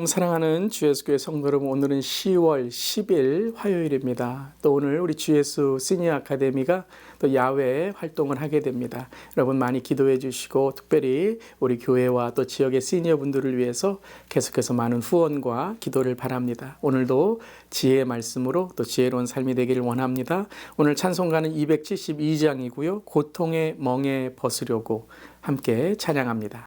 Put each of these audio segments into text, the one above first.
샬롬 사랑하는 주 예수교회 성도 여러분, 오늘은 10월 10일 화요일입니다. 또 오늘 우리 주 예수 시니어 아카데미가 또 야외 활동을 하게 됩니다. 여러분 많이 기도해 주시고 특별히 우리 교회와 또 지역의 시니어 분들을 위해서 계속해서 많은 후원과 기도를 바랍니다. 오늘도 지혜의 말씀으로 또 지혜로운 삶이 되기를 원합니다. 오늘 찬송가는 272장이고요. 고통의 멍에 벗으려고 함께 찬양합니다.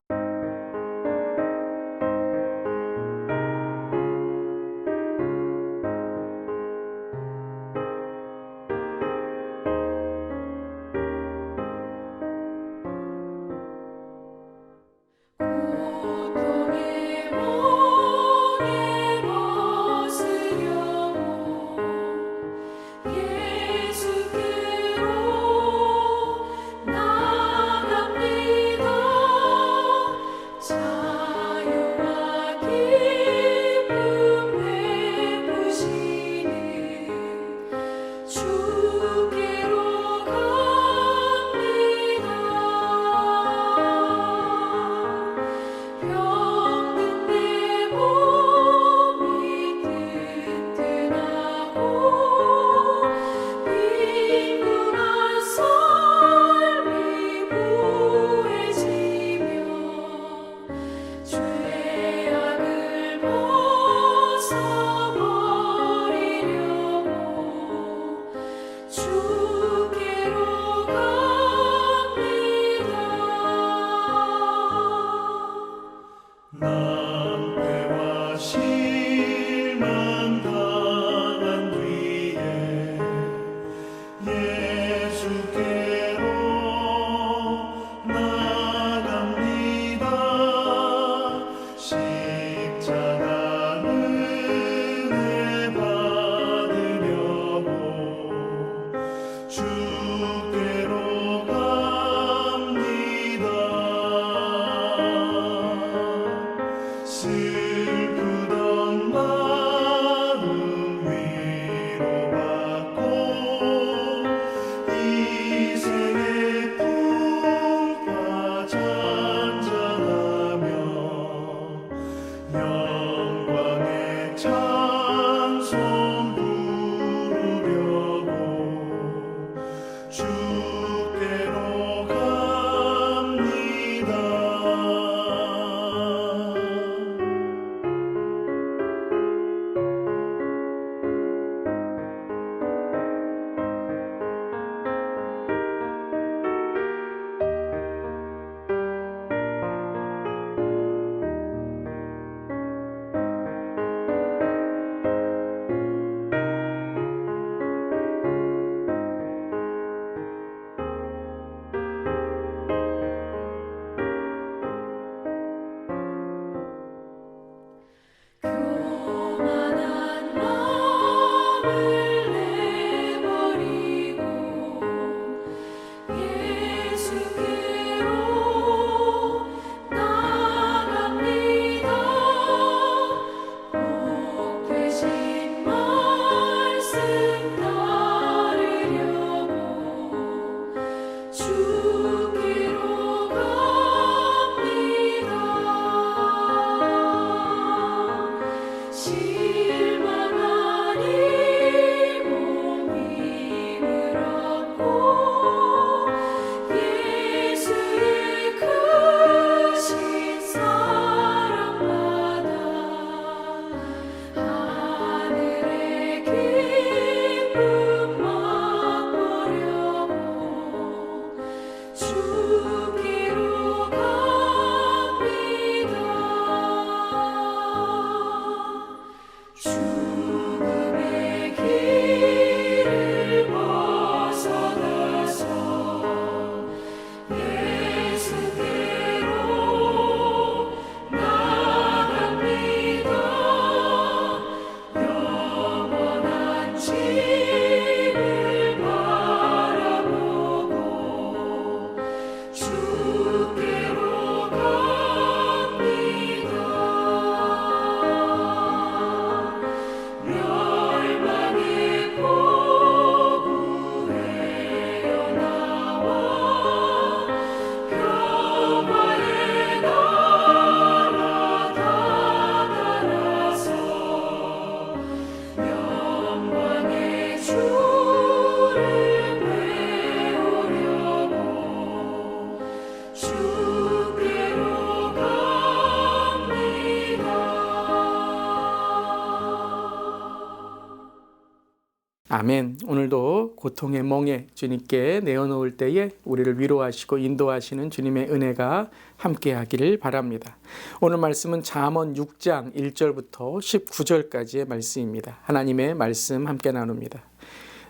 아멘. 오늘도 고통의 멍에 주님께 내어놓을 때에 우리를 위로하시고 인도하시는 주님의 은혜가 함께하기를 바랍니다. 오늘 말씀은 잠언 6장 1절부터 19절까지의 말씀입니다. 하나님의 말씀 함께 나눕니다.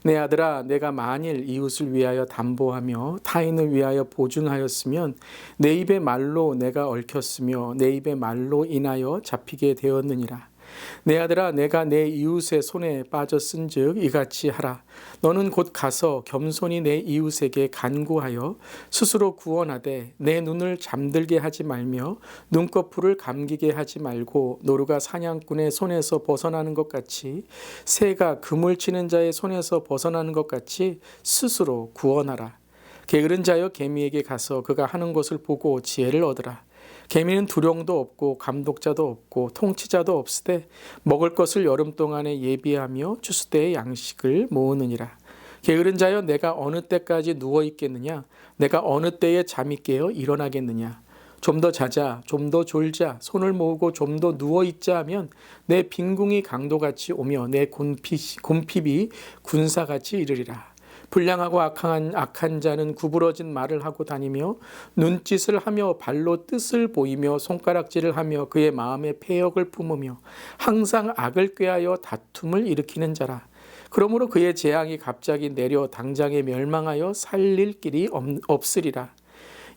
내 아들아, 내가 만일 이웃을 위하여 담보하며 타인을 위하여 보증하였으면 내 입의 말로 내가 얽혔으며 내 입의 말로 인하여 잡히게 되었느니라. 내 아들아, 내가 내 이웃의 손에 빠졌은즉 이같이 하라. 너는 곧 가서 겸손히 내 이웃에게 간구하여 스스로 구원하되 내 눈을 잠들게 하지 말며 눈꺼풀을 감기게 하지 말고 노루가 사냥꾼의 손에서 벗어나는 것 같이 새가 그물 치는 자의 손에서 벗어나는 것 같이 스스로 구원하라. 게으른 자여 개미에게 가서 그가 하는 것을 보고 지혜를 얻으라. 개미는 두령도 없고 감독자도 없고 통치자도 없으되 먹을 것을 여름 동안에 예비하며 추수때의 양식을 모으느니라. 게으른 자여, 내가 어느 때까지 누워 있겠느냐? 내가 어느 때에 잠이 깨어 일어나겠느냐? 좀 더 자자, 좀 더 졸자, 손을 모으고 좀 더 누워 있자 하면 내 빈궁이 강도같이 오며 내 곰핍이 군사같이 이르리라. 불량하고 악한 자는 구부러진 말을 하고 다니며 눈짓을 하며 발로 뜻을 보이며 손가락질을 하며 그의 마음에 패역을 품으며 항상 악을 꾀하여 다툼을 일으키는 자라. 그러므로 그의 재앙이 갑자기 내려 당장에 멸망하여 살릴 길이 없으리라.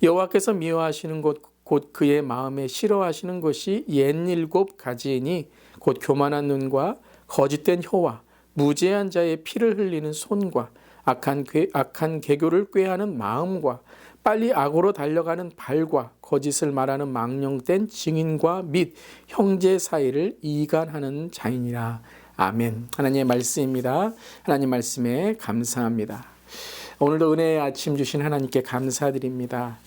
여호와께서 미워하시는 곧 그의 마음에 싫어하시는 것이 67가지이니 곧 교만한 눈과 거짓된 혀와 무죄한 자의 피를 흘리는 손과 악한 개교를 꾀하는 마음과 빨리 악으로 달려가는 발과 거짓을 말하는 망령된 증인과 및 형제 사이를 이간하는 자이니라. 아멘. 하나님의 말씀입니다. 하나님 말씀에 감사합니다. 오늘도 은혜의 아침 주신 하나님께 감사드립니다.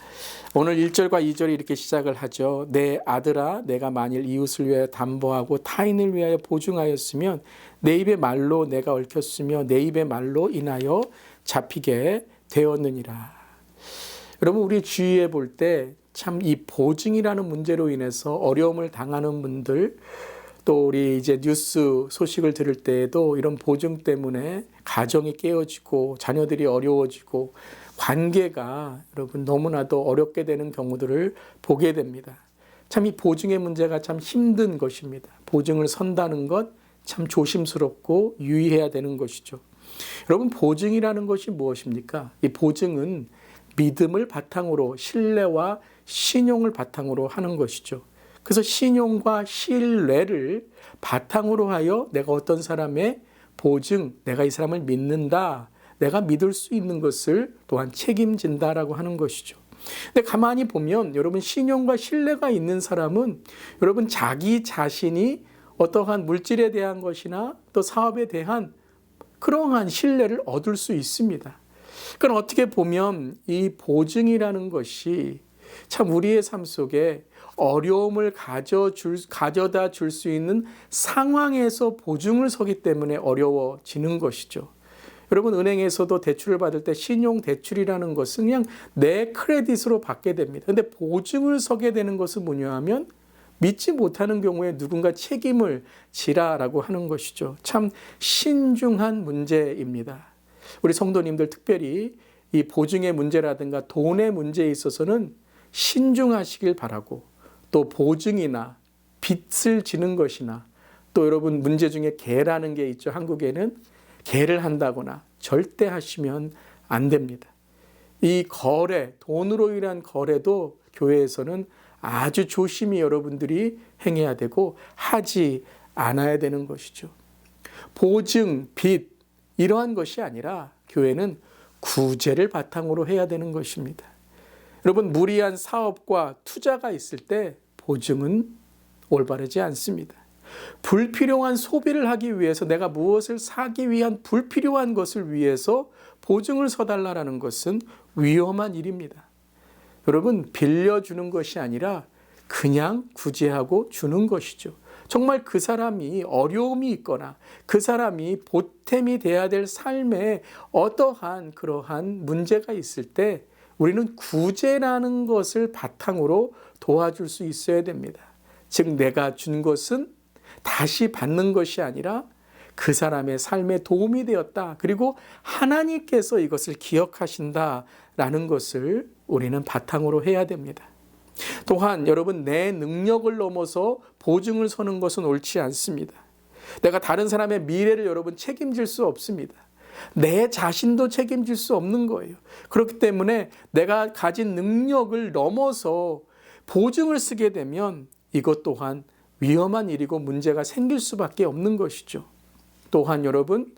오늘 1절과 2절이 이렇게 시작을 하죠. 내 아들아, 내가 만일 이웃을 위하여 담보하고 타인을 위하여 보증하였으면 내 입의 말로 내가 얽혔으며 내 입의 말로 인하여 잡히게 되었느니라. 여러분, 우리 주위에 볼 때 참 이 보증이라는 문제로 인해서 어려움을 당하는 분들, 또 우리 이제 뉴스 소식을 들을 때에도 이런 보증 때문에 가정이 깨어지고 자녀들이 어려워지고 관계가 여러분 너무나도 어렵게 되는 경우들을 보게 됩니다. 참 이 보증의 문제가 참 힘든 것입니다. 보증을 선다는 것 참 조심스럽고 유의해야 되는 것이죠. 여러분, 보증이라는 것이 무엇입니까? 이 보증은 믿음을 바탕으로 신뢰와 신용을 바탕으로 하는 것이죠. 그래서 신용과 신뢰를 바탕으로 하여 내가 어떤 사람의 보증, 내가 이 사람을 믿는다, 내가 믿을 수 있는 것을 또한 책임진다라고 하는 것이죠. 근데 가만히 보면 여러분, 신용과 신뢰가 있는 사람은 여러분 자기 자신이 어떠한 물질에 대한 것이나 또 사업에 대한 그러한 신뢰를 얻을 수 있습니다. 그러니까 어떻게 보면 이 보증이라는 것이 참 우리의 삶 속에 어려움을 가져다 줄 수 있는 상황에서 보증을 서기 때문에 어려워지는 것이죠. 여러분, 은행에서도 대출을 받을 때 신용대출이라는 것은 그냥 내 크레딧으로 받게 됩니다. 그런데 보증을 서게 되는 것은 뭐냐 하면 믿지 못하는 경우에 누군가 책임을 지라라고 하는 것이죠. 참 신중한 문제입니다. 우리 성도님들 특별히 이 보증의 문제라든가 돈의 문제에 있어서는 신중하시길 바라고, 또 보증이나 빚을 지는 것이나 또 여러분 문제 중에 계라는 게 있죠. 한국에는 계를 한다거나 절대 하시면 안 됩니다. 이 거래, 돈으로 인한 거래도 교회에서는 아주 조심히 여러분들이 행해야 되고 하지 않아야 되는 것이죠. 보증, 빚 이러한 것이 아니라 교회는 구제를 바탕으로 해야 되는 것입니다. 여러분, 무리한 사업과 투자가 있을 때 보증은 올바르지 않습니다. 불필요한 소비를 하기 위해서, 내가 무엇을 사기 위한 불필요한 것을 위해서 보증을 서달라는 것은 위험한 일입니다. 여러분, 빌려주는 것이 아니라 그냥 구제하고 주는 것이죠. 정말 그 사람이 어려움이 있거나 그 사람이 보탬이 돼야 될 삶에 어떠한 그러한 문제가 있을 때 우리는 구제라는 것을 바탕으로 도와줄 수 있어야 됩니다. 즉, 내가 준 것은 다시 받는 것이 아니라 그 사람의 삶에 도움이 되었다. 그리고 하나님께서 이것을 기억하신다라는 것을 우리는 바탕으로 해야 됩니다. 또한 여러분, 내 능력을 넘어서 보증을 서는 것은 옳지 않습니다. 내가 다른 사람의 미래를 여러분 책임질 수 없습니다. 내 자신도 책임질 수 없는 거예요. 그렇기 때문에 내가 가진 능력을 넘어서 보증을 쓰게 되면 이것 또한 위험한 일이고 문제가 생길 수밖에 없는 것이죠. 또한 여러분,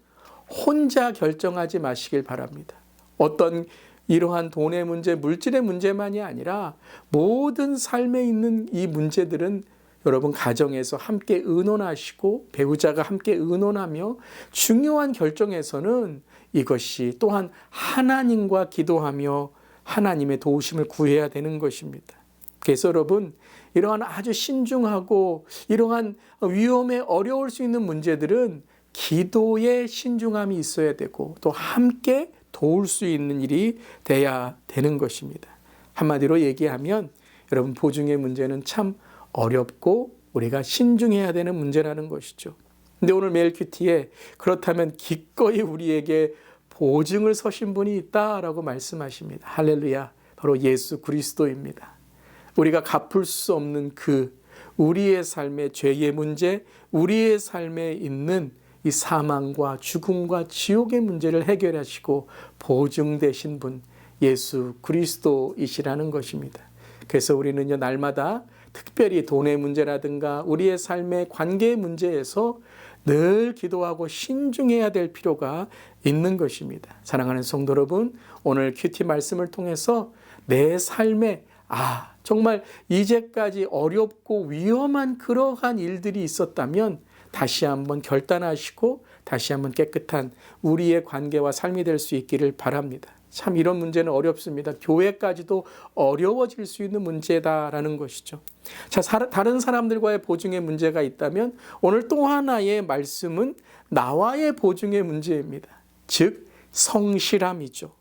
혼자 결정하지 마시길 바랍니다. 어떤 이러한 돈의 문제, 물질의 문제만이 아니라 모든 삶에 있는 이 문제들은 여러분 가정에서 함께 의논하시고 배우자가 함께 의논하며 중요한 결정에서는 이것이 또한 하나님과 기도하며 하나님의 도우심을 구해야 되는 것입니다. 그래서 여러분, 이러한 아주 신중하고 이러한 위험에 어려울 수 있는 문제들은 기도의 신중함이 있어야 되고 또 함께 도울 수 있는 일이 돼야 되는 것입니다. 한마디로 얘기하면 여러분, 보증의 문제는 참 어렵고 우리가 신중해야 되는 문제라는 것이죠. 근데 오늘 메일 큐티에 그렇다면 기꺼이 우리에게 보증을 서신 분이 있다라고 말씀하십니다. 할렐루야. 바로 예수 그리스도입니다. 우리가 갚을 수 없는 우리의 삶의 죄의 문제, 우리의 삶에 있는 이 사망과 죽음과 지옥의 문제를 해결하시고 보증되신 분, 예수 그리스도이시라는 것입니다. 그래서 우리는요, 날마다 특별히 돈의 문제라든가 우리의 삶의 관계의 문제에서 늘 기도하고 신중해야 될 필요가 있는 것입니다. 사랑하는 성도 여러분, 오늘 큐티 말씀을 통해서 내 삶에 정말 이제까지 어렵고 위험한 그러한 일들이 있었다면 다시 한번 결단하시고 다시 한번 깨끗한 우리의 관계와 삶이 될 수 있기를 바랍니다. 참 이런 문제는 어렵습니다. 교회까지도 어려워질 수 있는 문제다라는 것이죠. 자, 다른 사람들과의 보증의 문제가 있다면 오늘 또 하나의 말씀은 나와의 보증의 문제입니다. 즉 성실함이죠.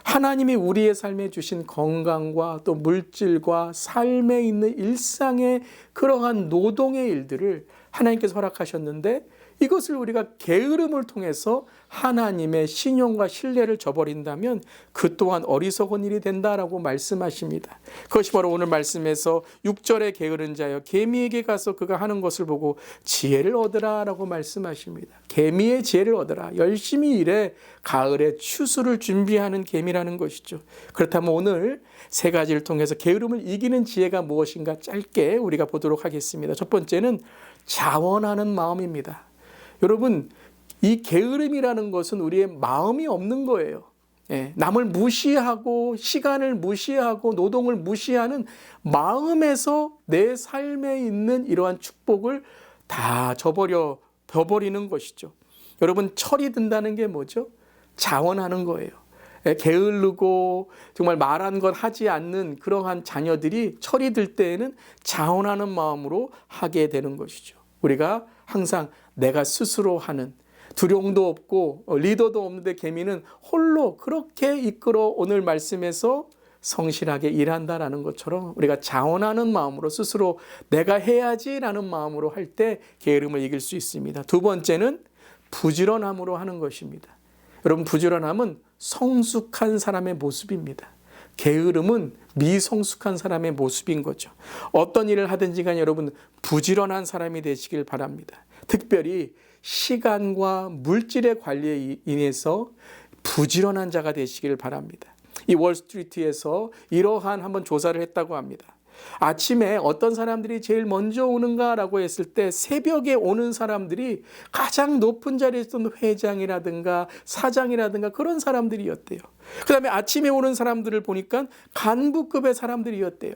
하나님이 우리의 삶에 주신 건강과 또 물질과 삶에 있는 일상의 그러한 노동의 일들을 하나님께서 허락하셨는데 이것을 우리가 게으름을 통해서 하나님의 신용과 신뢰를 저버린다면 그 또한 어리석은 일이 된다라고 말씀하십니다. 그것이 바로 오늘 말씀에서 6절에 게으른 자여 개미에게 가서 그가 하는 것을 보고 지혜를 얻으라라고 말씀하십니다. 개미의 지혜를 얻으라. 열심히 일해 가을에 추수를 준비하는 개미라는 것이죠. 그렇다면 오늘 세 가지를 통해서 게으름을 이기는 지혜가 무엇인가 짧게 우리가 보도록 하겠습니다. 첫 번째는 자원하는 마음입니다. 여러분, 이 게으름이라는 것은 우리의 마음이 없는 거예요. 남을 무시하고 시간을 무시하고 노동을 무시하는 마음에서 내 삶에 있는 이러한 축복을 다 저버리는 것이죠. 여러분, 철이 든다는 게 뭐죠? 자원하는 거예요. 게으르고 정말 말한 것 하지 않는 그러한 자녀들이 철이 들 때에는 자원하는 마음으로 하게 되는 것이죠. 우리가 항상 내가 스스로 하는, 두려움도 없고 리더도 없는데 개미는 홀로 그렇게 이끌어 오늘 말씀에서 성실하게 일한다라는 것처럼 우리가 자원하는 마음으로 스스로 내가 해야지라는 마음으로 할 때 게으름을 이길 수 있습니다. 두 번째는 부지런함으로 하는 것입니다. 여러분, 부지런함은 성숙한 사람의 모습입니다. 게으름은 미성숙한 사람의 모습인 거죠. 어떤 일을 하든지 간에 여러분 부지런한 사람이 되시길 바랍니다. 특별히 시간과 물질의 관리에 인해서 부지런한 자가 되시길 바랍니다. 이 월스트리트에서 이러한 한번 조사를 했다고 합니다. 아침에 어떤 사람들이 제일 먼저 오는가라고 했을 때 새벽에 오는 사람들이 가장 높은 자리에 있던 회장이라든가 사장이라든가 그런 사람들이었대요. 그 다음에 아침에 오는 사람들을 보니까 간부급의 사람들이었대요.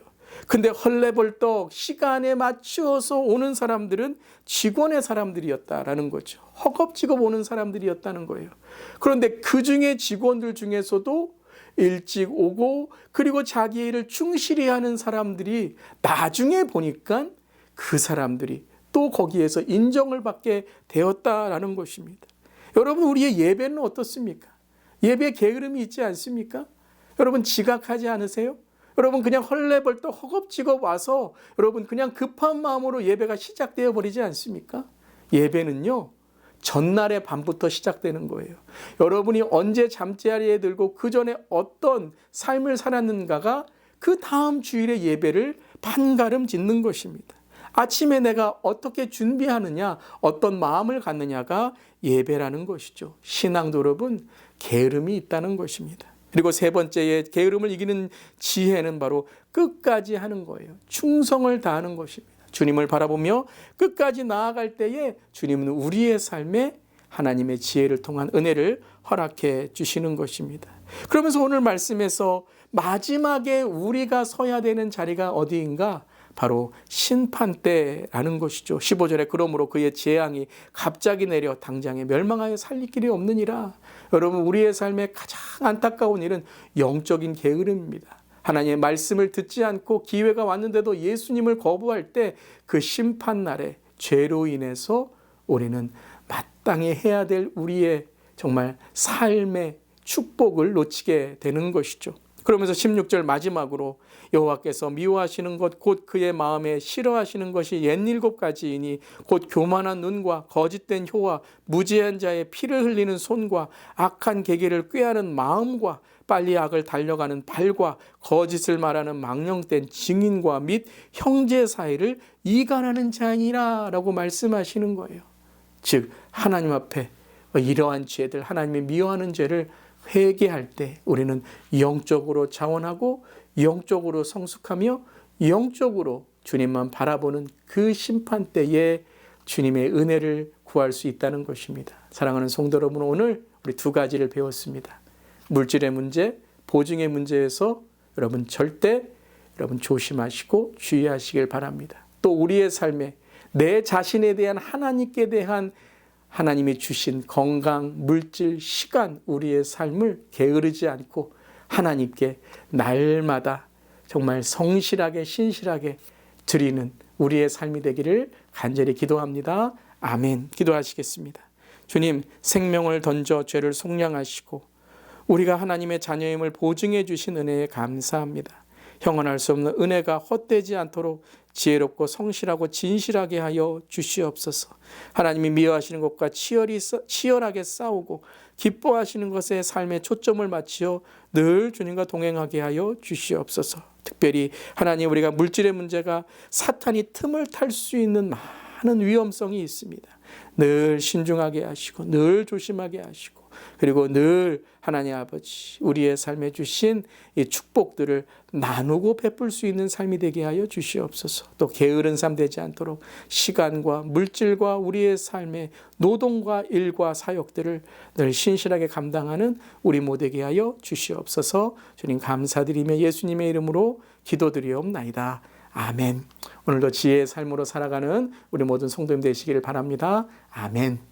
근데 헐레벌떡 시간에 맞추어서 오는 사람들은 직원의 사람들이었다라는 거죠. 허겁지겁 오는 사람들이었다는 거예요. 그런데 그 중에 직원들 중에서도 일찍 오고 그리고 자기 일을 충실히 하는 사람들이 나중에 보니까 그 사람들이 또 거기에서 인정을 받게 되었다라는 것입니다. 여러분, 우리의 예배는 어떻습니까? 예배에 게으름이 있지 않습니까? 여러분, 지각하지 않으세요? 여러분, 그냥 헐레벌떡 허겁지겁 와서 여러분 그냥 급한 마음으로 예배가 시작되어 버리지 않습니까? 예배는요, 전날의 밤부터 시작되는 거예요. 여러분이 언제 잠자리에 들고 그 전에 어떤 삶을 살았는가가 그 다음 주일의 예배를 반가름 짓는 것입니다. 아침에 내가 어떻게 준비하느냐, 어떤 마음을 갖느냐가 예배라는 것이죠. 신앙도 여러분 게으름이 있다는 것입니다. 그리고 세 번째의 게으름을 이기는 지혜는 바로 끝까지 하는 거예요. 충성을 다하는 것입니다. 주님을 바라보며 끝까지 나아갈 때에 주님은 우리의 삶에 하나님의 지혜를 통한 은혜를 허락해 주시는 것입니다. 그러면서 오늘 말씀에서 마지막에 우리가 서야 되는 자리가 어디인가? 바로 심판대라는 것이죠. 15절에 그러므로 그의 재앙이 갑자기 내려 당장에 멸망하여 살릴 길이 없느니라. 여러분, 우리의 삶에 가장 안타까운 일은 영적인 게으름입니다. 하나님의 말씀을 듣지 않고 기회가 왔는데도 예수님을 거부할 때 그 심판날에 죄로 인해서 우리는 마땅히 해야 될 우리의 정말 삶의 축복을 놓치게 되는 것이죠. 그러면서 16절 마지막으로 여호와께서 미워하시는 것 곧 그의 마음에 싫어하시는 것이 옛 7가지이니 곧 교만한 눈과 거짓된 혀와 무지한 자의 피를 흘리는 손과 악한 계기를 꾀하는 마음과 빨리 악을 달려가는 발과 거짓을 말하는 망령된 증인과 및 형제 사이를 이간하는 자니라 라고 말씀하시는 거예요. 즉 하나님 앞에 이러한 죄들, 하나님이 미워하는 죄를 회개할 때 우리는 영적으로 자원하고 영적으로 성숙하며 영적으로 주님만 바라보는 그 심판대에 주님의 은혜를 구할 수 있다는 것입니다. 사랑하는 성도 여러분, 오늘 우리 두 가지를 배웠습니다. 물질의 문제, 보증의 문제에서 여러분 절대 여러분 조심하시고 주의하시길 바랍니다. 또 우리의 삶에 내 자신에 대한 하나님께 대한 하나님이 주신 건강, 물질, 시간, 우리의 삶을 게으르지 않고 하나님께 날마다 정말 성실하게 신실하게 드리는 우리의 삶이 되기를 간절히 기도합니다. 아멘. 기도하시겠습니다. 주님, 생명을 던져 죄를 속량하시고 우리가 하나님의 자녀임을 보증해 주신 은혜에 감사합니다. 형언할 수 없는 은혜가 헛되지 않도록 지혜롭고 성실하고 진실하게 하여 주시옵소서. 하나님이 미워하시는 것과 치열하게 싸우고 기뻐하시는 것에 삶의 초점을 맞추어 늘 주님과 동행하게 하여 주시옵소서. 특별히 하나님, 우리가 물질의 문제가 사탄이 틈을 탈 수 있는 많은 위험성이 있습니다. 늘 신중하게 하시고 늘 조심하게 하시고 그리고 늘 하나님 아버지 우리의 삶에 주신 이 축복들을 나누고 베풀 수 있는 삶이 되게 하여 주시옵소서. 또 게으른 삶 되지 않도록 시간과 물질과 우리의 삶의 노동과 일과 사역들을 늘 신실하게 감당하는 우리 모두 되게 하여 주시옵소서. 주님 감사드리며 예수님의 이름으로 기도드리옵나이다. 아멘. 오늘도 지혜의 삶으로 살아가는 우리 모든 성도님 되시기를 바랍니다. 아멘.